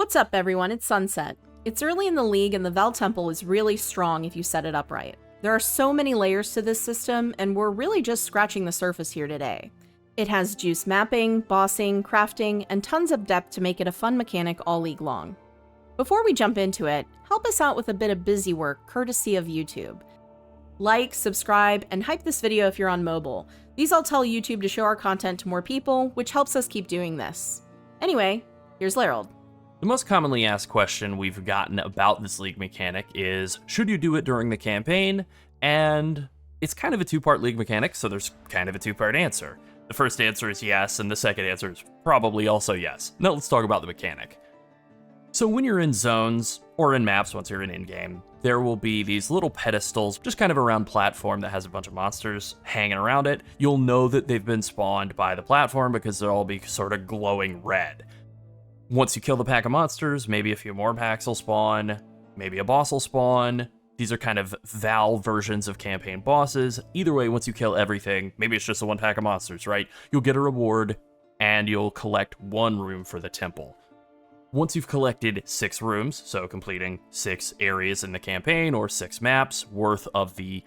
What's up everyone, it's Sunset. It's early in the league and the Vaal Temple is really strong if you set it up right. There are so many layers to this system and we're really just scratching the surface here today. It has juice mapping, bossing, crafting, and tons of depth to make it a fun mechanic all league long. Before we jump into it, help us out with a bit of busy work courtesy of YouTube. Like, subscribe, and hype this video if you're on mobile. These all tell YouTube to show our content to more people, which helps us keep doing this. Anyway, here's Larold. The most commonly asked question we've gotten about this league mechanic is, should you do it during the campaign? And it's kind of a two-part league mechanic, so there's kind of a two-part answer. The first answer is yes, and the second answer is probably also yes. Now let's talk about the mechanic. So when you're in zones, or in maps once you're in-game, there will be these little pedestals just kind of around platform that has a bunch of monsters hanging around it. You'll know that they've been spawned by the platform because they'll all be sort of glowing red. Once you kill the pack of monsters, maybe a few more packs will spawn, maybe a boss will spawn. These are kind of Vaal versions of campaign bosses. Either way, once you kill everything, maybe it's just the one pack of monsters, right? You'll get a reward, and you'll collect one room for the temple. Once you've collected 6 rooms, so completing 6 areas in the campaign, or 6 maps worth of the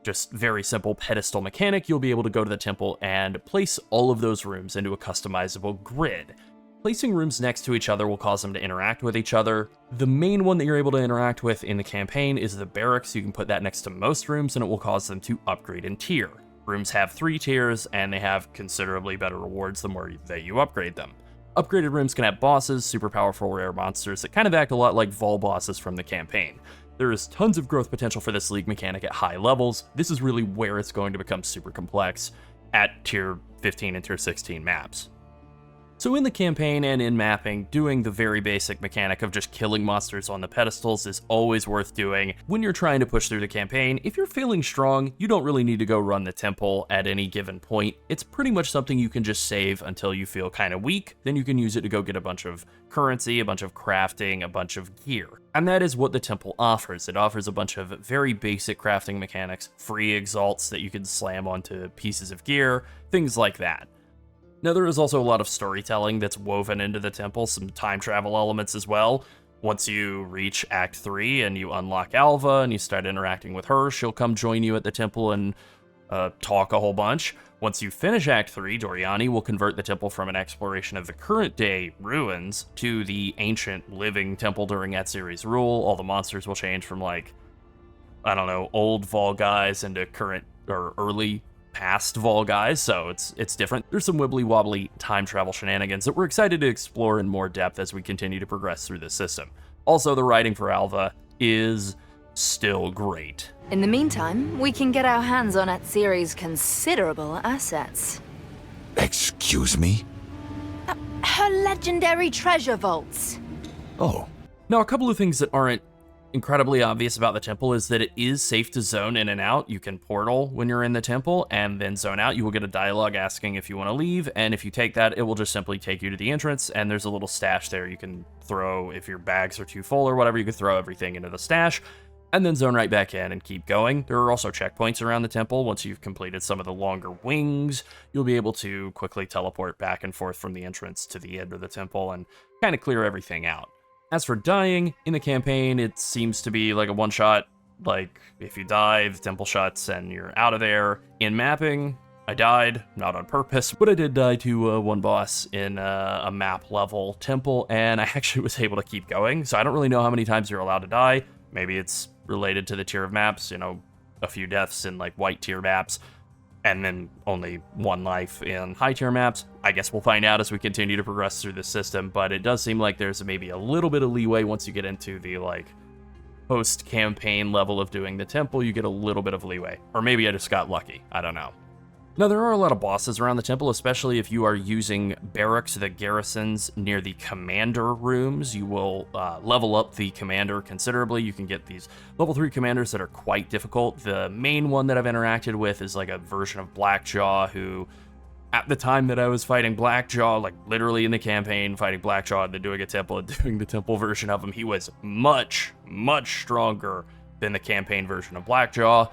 just very simple pedestal mechanic, you'll be able to go to the temple and place all of those rooms into a customizable grid. Placing rooms next to each other will cause them to interact with each other. The main one that you're able to interact with in the campaign is the barracks. You can put that next to most rooms and it will cause them to upgrade in tier. Rooms have 3 tiers and they have considerably better rewards the more that you upgrade them. Upgraded rooms can have bosses, super powerful rare monsters that kind of act a lot like Vaal bosses from the campaign. There is tons of growth potential for this league mechanic at high levels. This is really where it's going to become super complex at tier 15 and tier 16 maps. So in the campaign and in mapping, doing the very basic mechanic of just killing monsters on the pedestals is always worth doing. When you're trying to push through the campaign, if you're feeling strong, you don't really need to go run the temple at any given point. It's pretty much something you can just save until you feel kind of weak, then you can use it to go get a bunch of currency, a bunch of crafting, a bunch of gear. And that is what the temple offers. It offers a bunch of very basic crafting mechanics, free exalts that you can slam onto pieces of gear, things like that. Now, there is also a lot of storytelling that's woven into the temple, some time travel elements as well. Once you reach Act 3 and you unlock Alva and you start interacting with her, she'll come join you at the temple and talk a whole bunch. Once you finish Act 3, Doriani will convert the temple from an exploration of the current day ruins to the ancient living temple during that series' rule. All the monsters will change from, like, I don't know, old Vaal guys into current or early past Vaal guys, so it's different. There's some wibbly-wobbly time travel shenanigans that we're excited to explore in more depth as we continue to progress through this system. Also, the writing for Alva is still great. In the meantime, we can get our hands on Atziri's considerable assets. Excuse me? Her legendary treasure vaults. Oh. Now, a couple of things that aren't incredibly obvious about the temple is that it is safe to zone in and out. You can portal when you're in the temple and then zone out. You will get a dialogue asking if you want to leave, and if you take that, it will just simply take you to the entrance, and there's a little stash there you can throw. If your bags are too full or whatever, you can throw everything into the stash and then zone right back in and keep going. There are also checkpoints around the temple. Once you've completed some of the longer wings, you'll be able to quickly teleport back and forth from the entrance to the end of the temple and kind of clear everything out. As for dying, in the campaign, it seems to be like a one-shot. Like, if you die, the temple shuts and you're out of there. In mapping, I died, not on purpose, but I did die to one boss in a map-level temple, and I actually was able to keep going, so I don't really know how many times you're allowed to die. Maybe it's related to the tier of maps, you know, a few deaths in, like, white tier maps, and then only 1 life in high tier maps. I guess we'll find out as we continue to progress through the system, but it does seem like there's maybe a little bit of leeway once you get into the, like, post-campaign level of doing the temple. You get a little bit of leeway. Or maybe I just got lucky. I don't know. Now, there are a lot of bosses around the temple, especially if you are using barracks, the garrisons near the commander rooms. You will level up the commander considerably. You can get these level 3 commanders that are quite difficult. The main one that I've interacted with is like a version of Blackjaw, who, at the time that I was fighting Blackjaw, like literally in the campaign, fighting Blackjaw and then doing a temple and doing the temple version of him, he was much, much stronger than the campaign version of Blackjaw.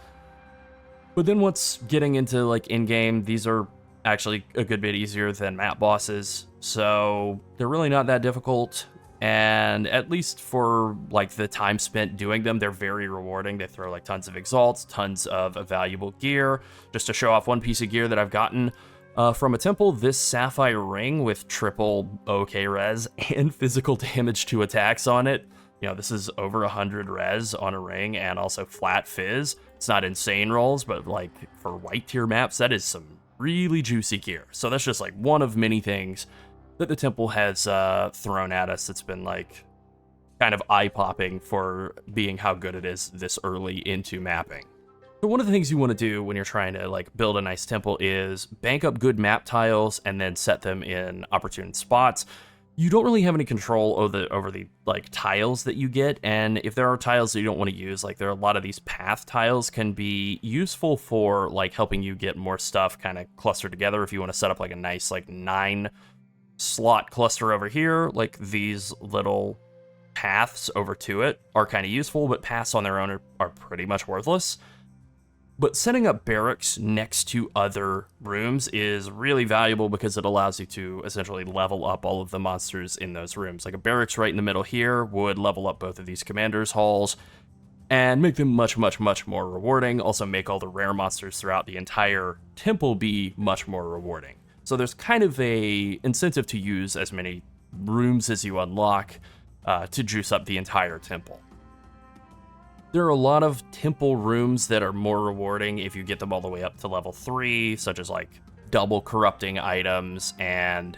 But then once getting into, like, in-game, these are actually a good bit easier than map bosses, so they're really not that difficult. And at least for like the time spent doing them, they're very rewarding. They throw like tons of exalts, tons of valuable gear. Just to show off one piece of gear that I've gotten from a temple, this sapphire ring with triple OK res and physical damage to attacks on it. You know, this is over 100 res on a ring and also flat fizz. It's not insane rolls, but like for white tier maps, that is some really juicy gear. So that's just like one of many things that the temple has thrown at us that's been like kind of eye-popping for being how good it is this early into mapping. So one of the things you want to do when you're trying to like build a nice temple is bank up good map tiles and then set them in opportune spots. You don't really have any control over the like tiles that you get, and if there are tiles that you don't want to use, like there are a lot of these path tiles can be useful for like helping you get more stuff kind of clustered together. If you want to set up like a nice like 9 slot cluster over here, like these little paths over to it are kind of useful, but paths on their own are pretty much worthless. But setting up barracks next to other rooms is really valuable because it allows you to essentially level up all of the monsters in those rooms. Like a barracks right in the middle here would level up both of these commanders' halls and make them much, much, much more rewarding. Also make all the rare monsters throughout the entire temple be much more rewarding. So there's kind of a incentive to use as many rooms as you unlock to juice up the entire temple. There are a lot of temple rooms that are more rewarding if you get them all the way up to level 3, such as like double corrupting items, and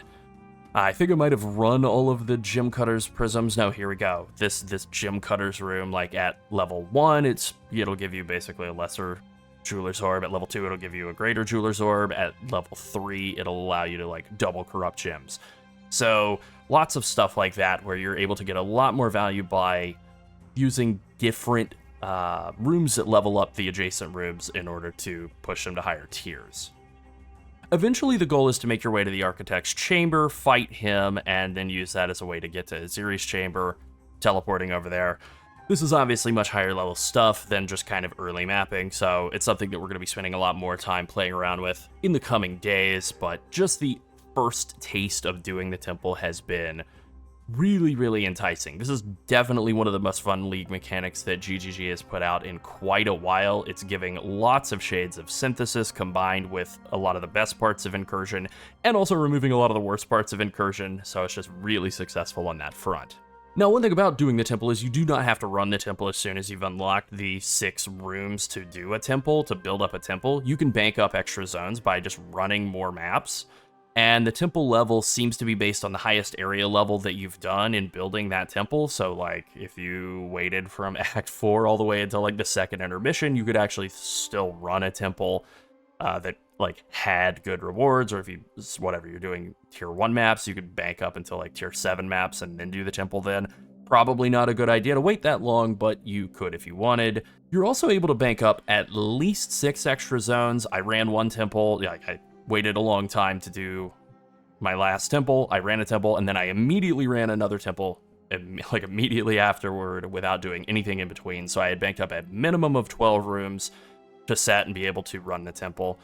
I think I might have run all of the Gem Cutter's prisms. No, here we go. This Gem Cutter's room, like at level 1, it'll give you basically a lesser Jeweler's Orb. At level 2, it'll give you a greater Jeweler's Orb. At level 3, it'll allow you to like double corrupt gems. So lots of stuff like that where you're able to get a lot more value by using different rooms that level up the adjacent rooms in order to push them to higher tiers. Eventually, the goal is to make your way to the Architect's Chamber, fight him, and then use that as a way to get to Aziri's Chamber, teleporting over there. This is obviously much higher level stuff than just kind of early mapping, so it's something that we're going to be spending a lot more time playing around with in the coming days, but just the first taste of doing the temple has been really, really enticing. This is definitely one of the most fun league mechanics that GGG has put out in quite a while. It's giving lots of shades of synthesis combined with a lot of the best parts of Incursion, and also removing a lot of the worst parts of Incursion, so it's just really successful on that front. Now, one thing about doing the temple is you do not have to run the temple as soon as you've unlocked the 6 rooms to do a temple, to build up a temple. You can bank up extra zones by just running more maps. And the temple level seems to be based on the highest area level that you've done in building that temple. So, like, if you waited from Act 4 all the way until, like, the second intermission, you could actually still run a temple that, like, had good rewards. Or if you, whatever you're doing, Tier 1 maps, you could bank up until, like, Tier 7 maps and then do the temple then. Probably not a good idea to wait that long, but you could if you wanted. You're also able to bank up at least 6 extra zones. I ran one temple, I waited a long time to do my last temple. I ran a temple, and then I immediately ran another temple, like immediately afterward, without doing anything in between. So I had banked up a minimum of 12 rooms to set and be able to run the temple,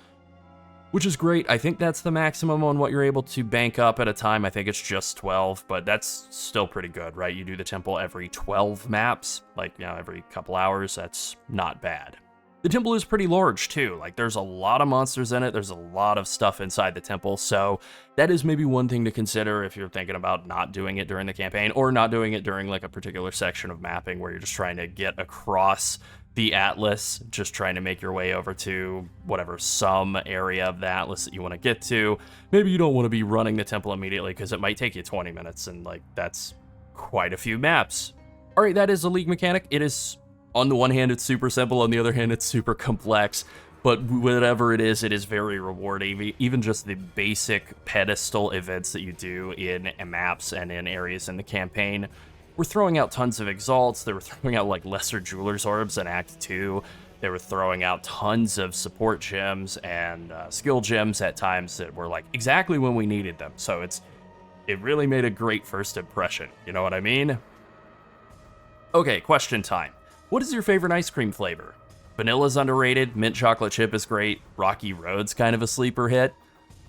which is great. I think that's the maximum on what you're able to bank up at a time. I think it's just 12, but that's still pretty good, right? You do the temple every 12 maps, like, every couple hours. That's not bad. The temple is pretty large, too. Like, there's a lot of monsters in it. There's a lot of stuff inside the temple. So that is maybe one thing to consider if you're thinking about not doing it during the campaign, or not doing it during, like, a particular section of mapping where you're just trying to get across the Atlas, just trying to make your way over to whatever, some area of the Atlas that you want to get to. Maybe you don't want to be running the temple immediately because it might take you 20 minutes, and, like, that's quite a few maps. All right, that is a league mechanic. It is, on the one hand, it's super simple. On the other hand, it's super complex. But whatever it is very rewarding. Even just the basic pedestal events that you do in maps and in areas in the campaign. We're throwing out tons of exalts. They were throwing out, like, lesser Jeweler's Orbs in Act 2. They were throwing out tons of support gems and skill gems at times that were, like, exactly when we needed them. So it really made a great first impression. You know what I mean? Okay, question time. What is your favorite ice cream flavor? Vanilla's underrated, mint chocolate chip is great, Rocky Road's kind of a sleeper hit.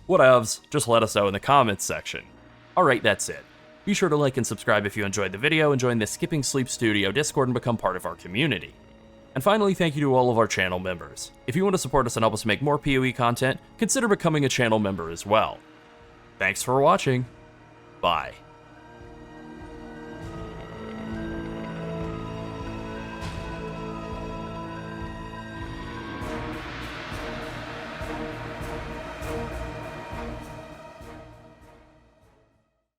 Whatevs, just let us know in the comments section. Alright, that's it. Be sure to like and subscribe if you enjoyed the video, and join the Skipping Sleep Studio Discord and become part of our community. And finally, thank you to all of our channel members. If you want to support us and help us make more PoE content, consider becoming a channel member as well. Thanks for watching. Bye.